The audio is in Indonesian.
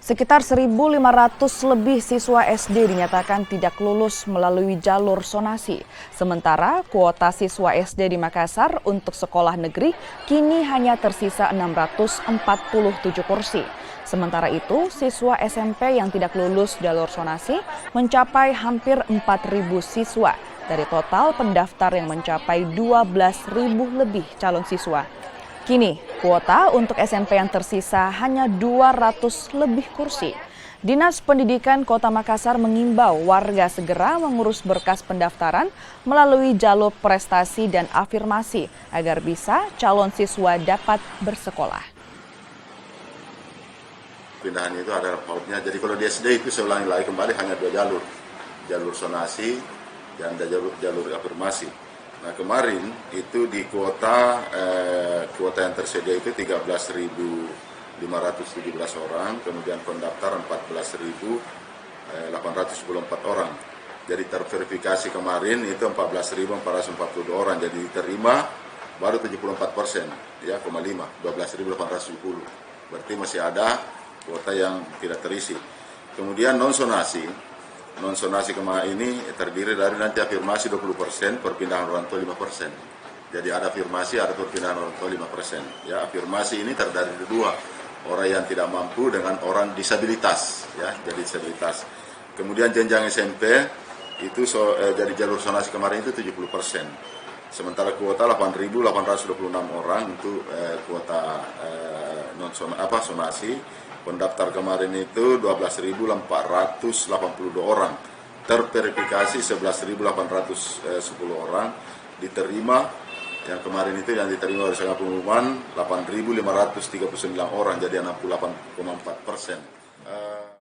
Sekitar 1.500 lebih siswa SD dinyatakan tidak lulus melalui jalur zonasi. Sementara kuota siswa SD di Makassar untuk sekolah negeri kini hanya tersisa 647 kursi. Sementara itu, siswa SMP yang tidak lulus jalur zonasi mencapai hampir 4.000 siswa dari total pendaftar yang mencapai 12.000 lebih calon siswa. Kini, kuota untuk SMP yang tersisa hanya 200 lebih kursi. Dinas Pendidikan Kota Makassar mengimbau warga segera mengurus berkas pendaftaran melalui jalur prestasi dan afirmasi agar bisa calon siswa dapat bersekolah. Pindahan itu ada pautnya. Jadi kalau di SD itu saya ulangi lagi kembali hanya 2 jalur. Jalur zonasi dan jalur afirmasi. Nah kemarin itu di kuota yang tersedia itu 13.517 orang, kemudian pendaftar 14.894 orang. Jadi terverifikasi kemarin itu 14.442 orang, jadi diterima baru 74%, ya 12.810. Berarti masih ada kuota yang tidak terisi. Kemudian non zonasi kemarin ini terdiri dari nanti afirmasi 20%, perpindahan orang tua 5%. Jadi ada afirmasi, ada perpindahan orang tua 5%. Ya, afirmasi ini terdiri dari 2, orang yang tidak mampu dengan orang disabilitas, ya, jadi disabilitas. Kemudian jenjang SMP itu dari jalur zonasi kemarin itu 70%. Sementara kuota 8.826 orang untuk kuota zonasi. Pendaftar kemarin itu 12.482 orang, terverifikasi 11.810 orang, diterima yang kemarin itu yang diterima oleh Sengat Pengumuman 8.539 orang, jadi 68,4%.